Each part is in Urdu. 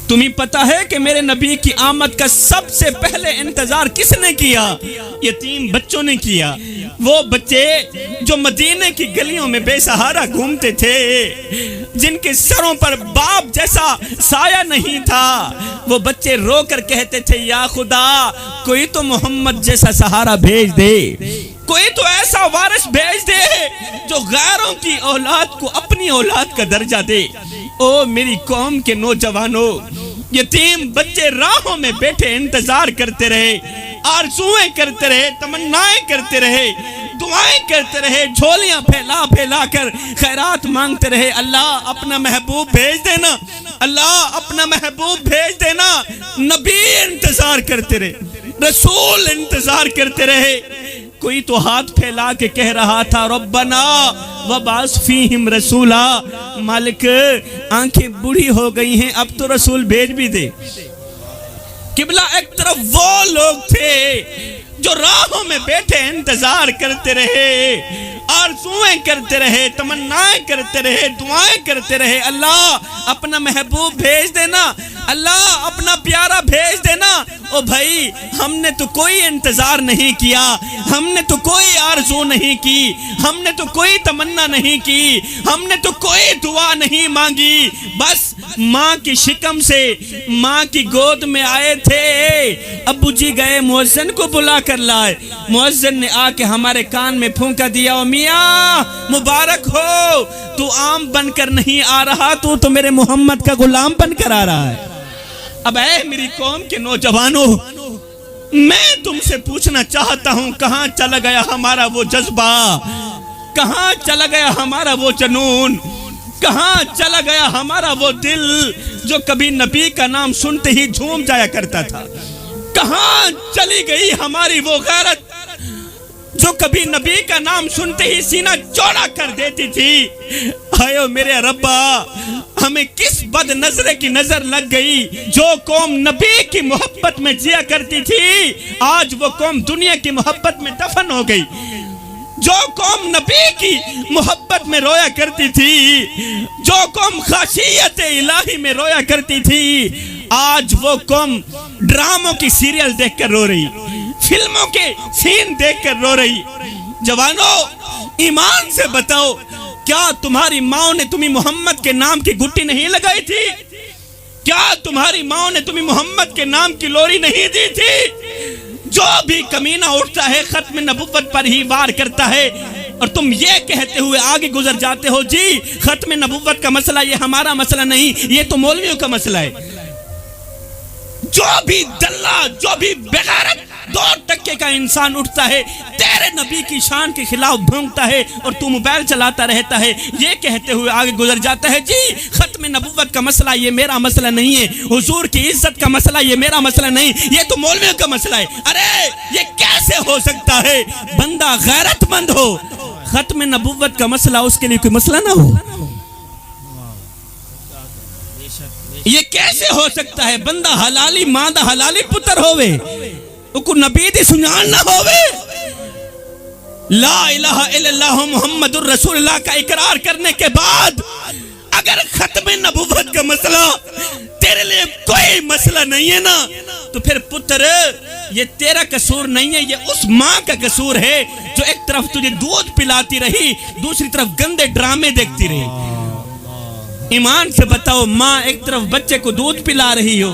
تمہیں پتہ ہے کہ میرے نبی کی آمد کا سب سے پہلے انتظار کس نے کیا؟ یتیم بچوں نے کیا۔ وہ بچے جو مدینے کی گلیوں میں بے سہارا گھومتے تھے، جن کے سروں پر باپ جیسا سایہ نہیں تھا، وہ بچے رو کر کہتے تھے یا خدا کوئی تو محمد جیسا سہارا بھیج دے، کوئی تو ایسا وارث بھیج دے جو غیروں کی اولاد کو اپنی اولاد کا درجہ دے۔ او میری قوم کے نوجوانوں، یتیم بچے راہوں میں بیٹھے انتظار کرتے رہے، آرزویں کرتے رہے، تمنائیں کرتے رہے، دعائیں کرتے رہے، جھولیاں پھیلا پھیلا کر خیرات مانگتے رہے۔ اللہ اپنا محبوب بھیج دینا، اللہ اپنا محبوب بھیج دینا۔ نبی انتظار کرتے رہے، رسول انتظار کرتے رہے۔ کوئی تو ہاتھ پھیلا کے کہہ رہا تھا ربنا وبعث فیہم رسولا، مالک آنکھیں بوڑھی ہو گئی ہیں، اب تو رسول بھیج بھی دے۔ قبلہ ایک طرف وہ لوگ تھے جو راہوں میں بیٹھے انتظار کرتے رہے، آرزویں کرتے رہے، تمنائیں کرتے رہے، دعائیں کرتے رہے، اللہ اپنا محبوب بھیج دینا، اللہ اپنا پیارا بھیج دینا۔ او بھائی ہم نے تو کوئی انتظار نہیں کیا، ہم نے تو کوئی آرزو نہیں کی، ہم نے تو کوئی تمنا نہیں کی، ہم نے تو کوئی دعا نہیں مانگی، بس ماں کی شکم سے ماں کی گود میں آئے تھے، ابو جی گئے مؤذن کو بلا کر لائے، مؤذن نے آ کے ہمارے کان میں پھونکا دیا او میاں مبارک ہو، تو عام بن کر نہیں آ رہا، تو میرے محمد کا غلام بن کر آ رہا ہے۔ اب اے میری قوم کے نوجوانوں، میں تم سے پوچھنا چاہتا ہوں کہاں چلا گیا ہمارا وہ جذبہ، کہاں چلا گیا ہمارا وہ جنون، کہاں چلا گیا ہمارا وہ دل جو کبھی نبی کا نام سنتے ہی جھوم جایا کرتا تھا، کہاں چلی گئی ہماری وہ غیرت جو کبھی نبی کا نام سنتے ہی سینہ چوڑا کر دیتی تھی۔ آئیو میرے ربا، ہمیں کس بد نظرے کی نظر لگ گئی؟ جو قوم نبی کی محبت میں جیا کرتی تھی، آج وہ قوم دنیا کی محبت میں دفن ہو گئی۔ جو قوم نبی کی محبت میں رویا کرتی تھی، جو قوم خاشیت الہی میں رویا کرتی تھی، آج وہ قوم ڈراموں کی سیریل دیکھ کر رو رہی، فلموں کے سین دیکھ کر رو رہی۔ جوانوں ایمان سے بتاؤ، کیا تمہاری ماں نے تمہیں محمد کے نام کی گٹی نہیں لگائی تھی؟ کیا تمہاری ماں نے تمہیں محمد کے نام کی لوری نہیں دی تھی؟ جو بھی کمینہ اٹھتا ہے ختم نبوت پر ہی وار کرتا ہے، اور تم یہ کہتے ہوئے آگے گزر جاتے ہو جی ختم نبوت کا مسئلہ یہ ہمارا مسئلہ نہیں، یہ تو مولویوں کا مسئلہ ہے۔ جو بھی دلہ، جو بھی بغیرت 2% کا انسان اٹھتا ہے تیرے نبی کی شان کے خلاف بھونکتا ہے، اور تو موبائل چلاتا رہتا ہے، یہ کہتے ہوئے آگے گزر جاتا ہے جی ختم نبوت کا مسئلہ یہ میرا مسئلہ نہیں ہے، حضور کی عزت کا مسئلہ یہ میرا مسئلہ نہیں، یہ تو مولویوں کا مسئلہ ہے۔ ارے یہ کیسے ہو سکتا ہے؟ بندہ غیرت مند ہو، ختم نبوت کا مسئلہ اس کے لیے کوئی مسئلہ نہ ہو، یہ کیسے ہو سکتا ہے؟ بندہ حلالی ماں دا حلالی پتر ہوئے، کو نبی دی سنان نہ ہوئے، لا الہ الا اللہ محمد الرسول اللہ کا اقرار کرنے کے بعد اگر ختم نبوت کا مسئلہ تیرے لئے کوئی مسئلہ نہیں ہے نا، تو پھر پتر یہ تیرا قصور نہیں ہے، یہ اس ماں کا قصور ہے جو ایک طرف تجھے دودھ پلاتی رہی، دوسری طرف گندے ڈرامے دیکھتی رہی۔ ایمان سے بتاؤ، ماں ایک طرف بچے کو دودھ پلا رہی ہو،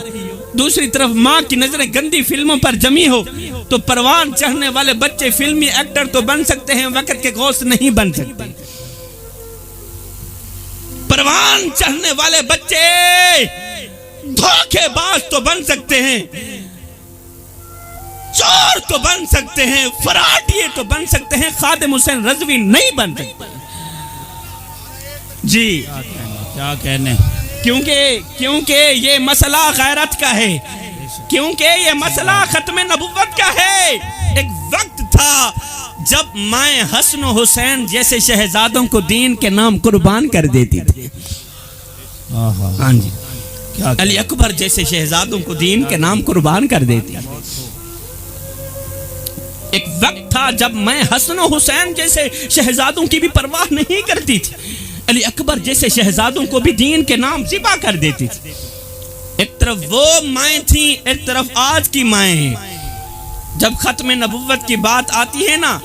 دوسری طرف ماں کی نظریں گندی فلموں پر جمی ہو، تو پروان چڑھنے والے بچے فلمی ایکٹر تو بن سکتے ہیں، وقت کے غوث نہیں بن سکتے۔ پروان چڑھنے والے بچے دھوکے باز تو بن سکتے ہیں، چور تو بن سکتے ہیں، فراڈیے تو بن سکتے ہیں، خادم حسین رضوی نہیں بن سکتے۔ جی کیا کہنے، کیونکہ یہ مسئلہ غیرت کا ہے، کیونکہ یہ مسئلہ ختم نبوت کا ہے۔ ایک وقت تھا جب مائیں حسن و حسین جیسے شہزادوں کو دین کے نام قربان کر دیتی تھی، ہاں جی، علی اکبر جیسے شہزادوں کو دین کے نام قربان کر دیتی تھی۔ ایک وقت تھا جب میں حسن و حسین جیسے شہزادوں کی بھی پرواہ نہیں کرتی تھی، علی اکبر جیسے شہزادوں کو بھی دین کے نام ذبح کر دیتی تھی۔ ایک طرف وہ مائیں تھیں، ایک طرف آج کی مائیں ہیں۔ جب ختم نبوت کی بات آتی ہے نا،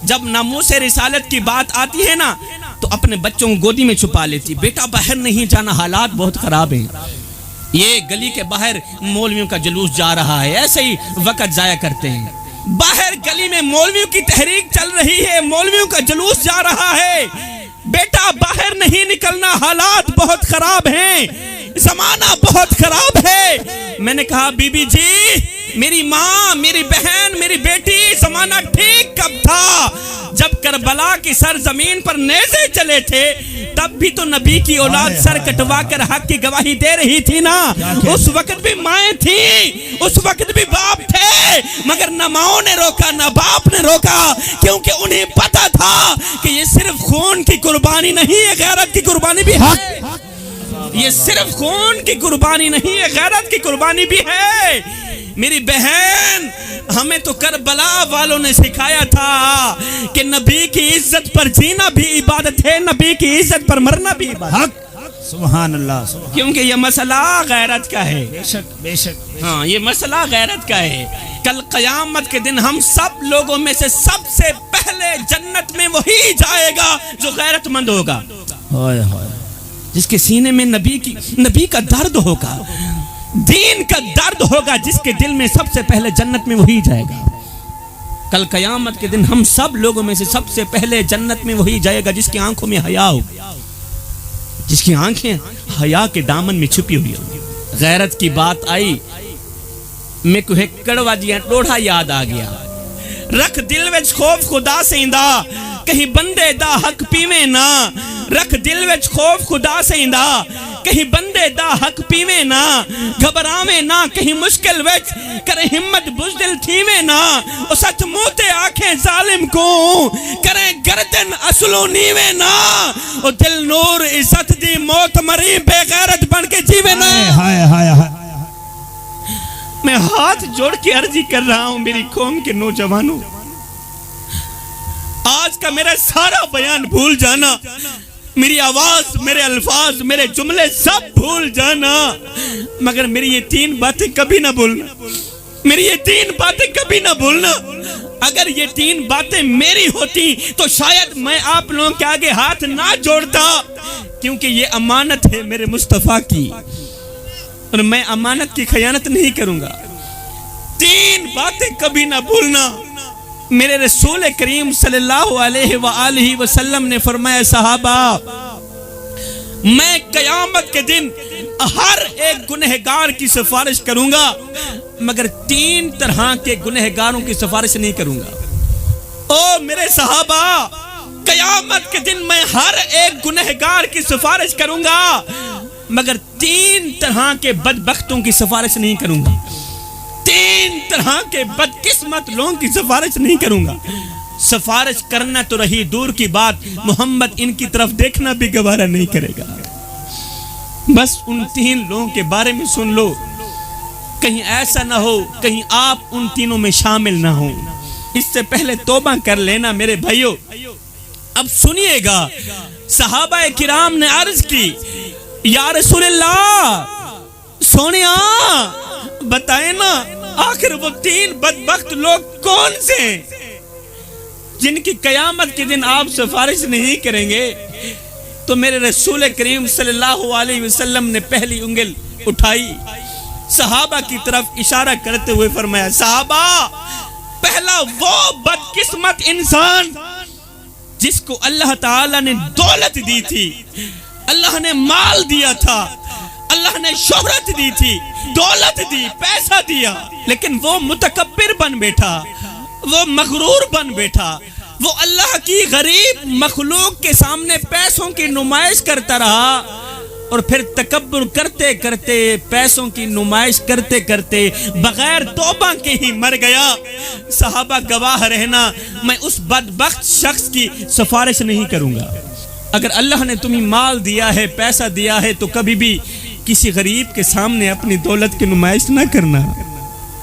جب ناموس رسالت کی بات آتی ہے نا، تو اپنے بچوں کو گودی میں چھپا لیتی، بیٹا باہر نہیں جانا، حالات بہت خراب ہیں، یہ گلی کے باہر مولویوں کا جلوس جا رہا ہے، ایسے ہی وقت ضائع کرتے ہیں۔ باہر گلی میں مولویوں کی تحریک چل رہی ہے، مولویوں کا جلوس جا رہا ہے، بیٹا باہر نہیں نکلنا، حالات بہت خراب ہیں، زمانہ بہت خراب ہے۔ میں نے کہا بی بی جی، میری ماں، میری بہن، میری بیٹی، زمانہ ٹھیک کب تھا؟ جب کربلا کی سرزمین پر نیزے چلے تھے، تب بھی تو نبی کی اولاد سر کٹوا کر حق کی گواہی دے رہی تھی نا۔ اس وقت بھی مائیں تھیں، اس وقت بھی باپ تھے، مگر نہ ماؤں نے روکا نہ باپ نے روکا، کیونکہ انہیں پتا تھا کہ یہ صرف خون کی قربانی نہیں ہے، غیرت کی قربانی بھی ہے۔ یہ صرف خون کی قربانی نہیں ہے، غیرت کی قربانی بھی ہے۔ میری بہن، ہمیں تو کربلا والوں نے سکھایا تھا کہ نبی کی عزت پر جینا بھی عبادت ہے، نبی کی عزت پر مرنا بھی عبادت ہے۔ سبحان اللہ، کیونکہ یہ مسئلہ غیرت کا ہے، بے شک بے شک۔ ہاں، یہ مسئلہ غیرت کا ہے۔ کل قیامت کے دن ہم سب لوگوں میں سے سب سے پہلے جنت میں وہی جائے گا جو غیرت مند ہوگا، جس کے سینے میں نبی کا درد ہوگا، دین کا درد ہوگا، جس کے دل میں سب سے پہلے جنت میں وہی جائے گا۔ کل قیامت کے دن ہم سب لوگوں میں سے سب سے پہلے جنت میں وہی جائے گا جس کی آنکھوں میں حیا ہوگا، جس کی آنکھیں حیا کے دامن میں چھپی ہوئی ہوگی۔ غیرت کی بات آئی، میں کوئی کڑوا جیاں ٹوڑا یاد آ گیا۔ رکھ دل وچ خوف خدا سیندا، کہیں بندے دا حق پیویں نہ، رکھ دل وچ خوف خدا سیندا، کہیں بندے دا حق پیویں نہ، گھبراویں نہ کہیں مشکل وچ، کرے ہمت بزدل تھیویں نہ، او سچ منہ تے آکھیں ظالم کو، کرے گردن اصلوں نیویں نہ، او دل نور عزت دی موت مری بے غیرت بن کے جیویں نہ۔ میں ہاتھ جوڑ کے عرضی کر رہا ہوں میری قوم کے نوجوانوں، آج کا میرا سارا بیان بھول جانا، میری آواز، میرے الفاظ، میرے جملے سب بھول جانا، مگر میری یہ 3 باتیں کبھی نہ بھولنا، میری یہ 3 باتیں کبھی نہ بھولنا۔ اگر یہ 3 باتیں میری ہوتی تو شاید میں آپ لوگوں کے آگے ہاتھ نہ جوڑتا، کیونکہ یہ امانت ہے میرے مصطفیٰ کی، اور میں امانت کی خیانت نہیں کروں گا۔ 3 باتیں کبھی نہ بھولنا۔ میرے رسول کریم صلی اللہ علیہ وآلہ وسلم نے فرمایا، صحابہ، میں قیامت کے دن ہر ایک گنہگار کی سفارش کروں گا، مگر 3 طرح کے گنہگاروں کی سفارش نہیں کروں گا۔ او میرے صحابہ، قیامت کے دن میں ہر ایک گنہگار کی سفارش کروں گا، مگر 3 طرح کے بدبختوں کی سفارش نہیں کروں گا، 3 طرح کے بدقسمت لوگوں کی سفارش نہیں کروں گا۔ سفارش کرنا تو رہی دور کی بات، محمد ان کی طرف دیکھنا بھی گوارا نہیں کرے گا۔ بس ان 3 لوگوں کے بارے میں سن لو، کہیں ایسا نہ ہو کہیں آپ ان تینوں میں شامل نہ ہوں۔ اس سے پہلے توبہ کر لینا میرے بھائیو۔ اب سنیے گا، صحابہ کرام نے عرض کی، یا رسول اللہ، سونیا بتائیں نا، آخر وہ 3 بدبخت لوگ کون سے ہیں جن کی قیامت کے دن آپ سفارش نہیں کریں گے؟ تو میرے رسول کریم صلی اللہ علیہ وسلم نے پہلی انگل اٹھائی، صحابہ کی طرف اشارہ کرتے ہوئے فرمایا، صحابہ، پہلا وہ بدقسمت انسان جس کو اللہ تعالیٰ نے دولت دی تھی، اللہ نے مال دیا تھا، اللہ نے شہرت دی تھی، دولت دی، پیسہ دیا، لیکن وہ متکبر بن بیٹھا، وہ مغرور بن بیٹھا، وہ اللہ کی غریب مخلوق کے سامنے پیسوں کی نمائش کرتا رہا، اور پھر تکبر کرتے کرتے، پیسوں کی نمائش کرتے کرتے بغیر توبہ کے ہی مر گیا۔ صحابہ گواہ رہنا، میں اس بدبخت شخص کی سفارش نہیں کروں گا۔ اگر اللہ نے تمہیں مال دیا ہے، پیسہ دیا ہے، تو کبھی بھی کسی غریب کے سامنے اپنی دولت کی نمائش نہ کرنا۔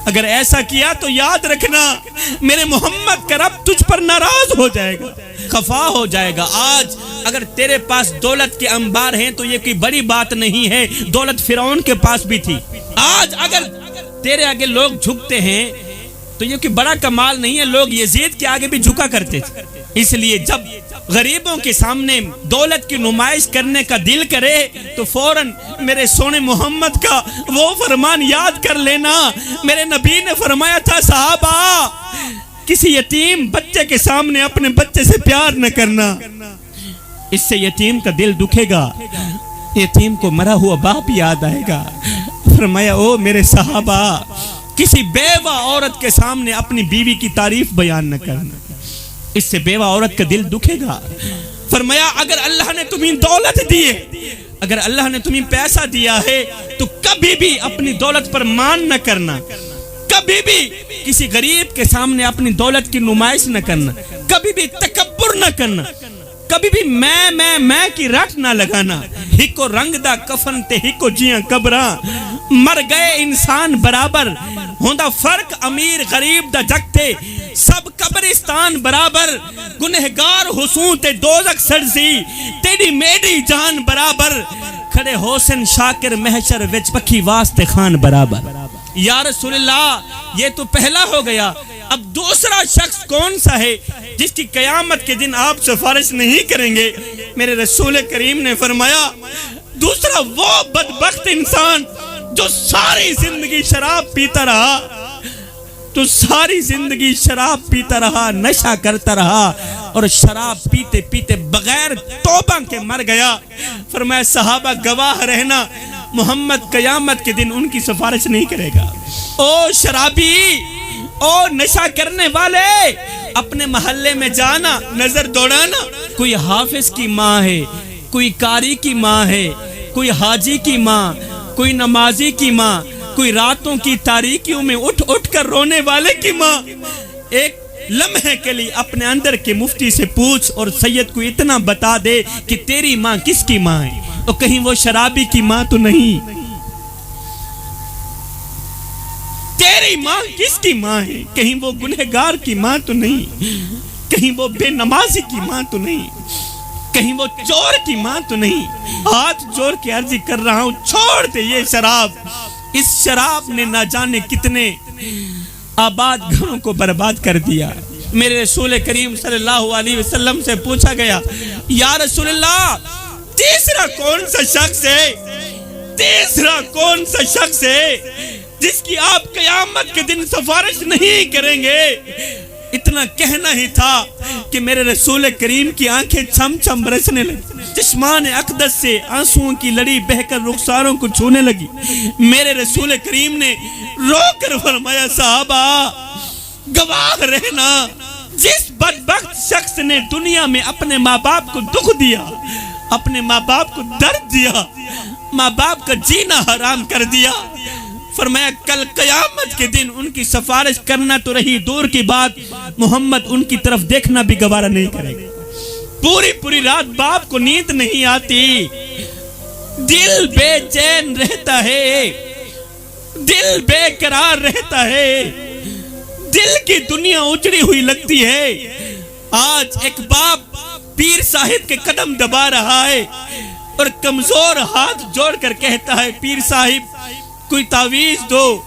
اگر ایسا کیا تو یاد رکھنا، میرے محمد کا رب تجھ پر ناراض ہو جائے گا، خفا ہو جائے گا۔ آج اگر تیرے پاس دولت کے انبار ہیں تو یہ کوئی بڑی بات نہیں ہے، دولت فرعون کے پاس بھی تھی، آج اگر تیرے آگے لوگ جھکتے ہیں تو یہ کہ بڑا کمال نہیں ہے، لوگ یزید کے آگے بھی جھکا کرتے تھے. اس لیے جب غریبوں کے سامنے دولت کی نمائش کرنے کا دل کرے تو فوراً میرے سونے محمد کا وہ فرمان یاد کر لینا. میرے نبی نے فرمایا تھا صحابہ کسی یتیم بچے کے سامنے اپنے بچے سے پیار نہ کرنا، اس سے یتیم کا دل دکھے گا، یتیم کو مرا ہوا باپ یاد آئے گا. فرمایا او میرے صحابہ کسی بیوہ عورت کے سامنے اپنی بیوی کی تعریف بیان نہ کرنا، اس سے بیوہ عورت کا دل دکھے گا. فرمایا اگر اللہ نے تمہیں دولت دی ہے، اگر اللہ نے تمہیں پیسہ دیا ہے تو کبھی بھی اپنی دولت پر مان نہ کرنا، کبھی بھی کسی غریب کے سامنے اپنی دولت کی نمائش نہ کرنا، کبھی بھی تکبر نہ کرنا، کبھی بھی میں کی رٹ نہ لگانا. ہکو رنگ دا کفن تے ہکو جیاں قبراں، مر گئے انسان برابر، ہوندا فرق امیر غریب دا جگ تے، سب قبرستان برابر، گنہگار حسوں تے دوزخ سرزی، تیری میری جان برابر، کھڑے حسن شاکر محشر وچ پکھی واسطے خان برابر. یا رسول اللہ یہ تو پہلا ہو گیا، اب دوسرا شخص کون سا ہے جس کی قیامت کے دن آپ سفارش نہیں کریں گے؟ میرے رسول کریم نے فرمایا دوسرا وہ بدبخت انسان جو ساری زندگی شراب پیتا رہا، تو ساری زندگی شراب پیتا رہا، نشہ کرتا رہا اور شراب پیتے پیتے بغیر توبہ کے مر گیا. فرمایا صحابہ گواہ رہنا محمد قیامت کے دن ان کی سفارش نہیں کرے گا. او شرابی، او نشہ کرنے والے، اپنے محلے میں جانا، نظر دوڑانا، کوئی حافظ کی ماں ہے، کوئی قاری کی ماں ہے، کوئی حاجی کی ماں، کوئی نمازی کی ماں، کوئی راتوں کی تاریکیوں میں اٹھ اٹھ کر رونے والے کی ماں. ایک لمحے کے لیے اپنے اندر کے مفتی سے پوچھ اور سید کو اتنا بتا دے کہ تیری ماں کس کی ماں ہے، اور کہیں وہ شرابی کی ماں تو نہیں، تیری ماں کس کی ماں ہے، کہیں وہ گنہگار کی ماں تو نہیں، کہیں وہ بے نمازی کی ماں تو نہیں، کہیں وہ چور کی ماں تو نہیں. ہاتھ جوڑ کے عرضی کر رہا ہوں چھوڑ دے یہ شراب. اس شراب نے نہ جانے کتنے آباد گھروں کو برباد کر دیا. میرے رسول کریم صلی اللہ علیہ وسلم سے پوچھا گیا یا رسول اللہ تیسرا کون سا شخص ہے، تیسرا کون سا شخص ہے جس کی آپ قیامت کے دن سفارش نہیں کریں گے؟ اتنا کہنا ہی تھا کہ میرے رسول کریم کی آنکھیں چھم چھم برسنے لگی، چشمان اقدس سے آنسوؤں کی لڑی بہہ کر رخساروں کو چھونے لگی. میرے رسول کریم نے رو کر فرمایا صحابہ گواہ رہنا جس بدبخت شخص نے دنیا میں اپنے ماں باپ کو دکھ دیا، اپنے ماں باپ کو درد دیا، ماں باپ کا جینا حرام کر دیا، فرمایا کل قیامت کے دن ان کی سفارش کرنا تو رہی دور کی بات، محمد ان کی طرف دیکھنا بھی گوارا نہیں کرے گا. پوری پوری رات باپ کو نیند نہیں آتی، دل بے چین رہتا ہے، دل بے قرار رہتا ہے، دل کی دنیا اجڑی ہوئی لگتی ہے. آج ایک باپ پیر صاحب کے قدم دبا رہا ہے اور کمزور ہاتھ جوڑ کر کہتا ہے پیر صاحب کوئی تعویذ دو،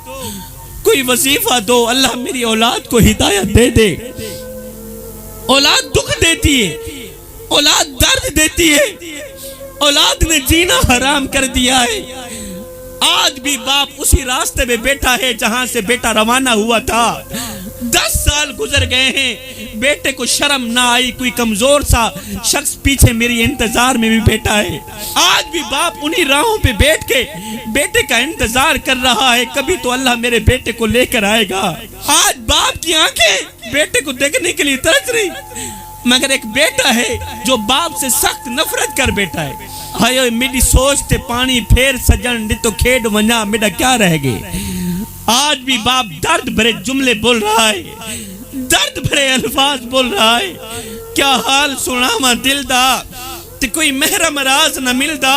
کوئی وظیفہ دو، اللہ میری اولاد کو ہدایت دے دے. اولاد دکھ دیتی ہے، اولاد درد دیتی ہے، اولاد نے جینا حرام کر دیا ہے. آج بھی باپ اسی راستے میں بیٹھا ہے جہاں سے بیٹا روانہ ہوا تھا. 10 سال گزر گئے ہیں، بیٹے کو شرم نہ آئی، کوئی کمزور سا شخص پیچھے میری انتظار میں بھی بیٹھا ہے. آج بھی باپ انہی راہوں پہ بیٹھ کے بیٹے کا انتظار کر رہا ہے، کبھی تو اللہ میرے بیٹے کو لے کر آئے گا. آج باپ کی آنکھیں بیٹے کو دیکھنے کے لیے ترس رہی، مگر ایک بیٹا ہے جو باپ سے سخت نفرت کر بیٹا ہے. ہائے میری سوچ تے پانی پھیر سجن دی تو کھیڈ ونجا میرا کیا رہ گئے. آج بھی باپ درد بھرے جملے بول رہا ہے، درد بھرے الفاظ بول رہا ہے. کیا حال سنا ما دل دا تے کوئی محرم راز نہ ملدا،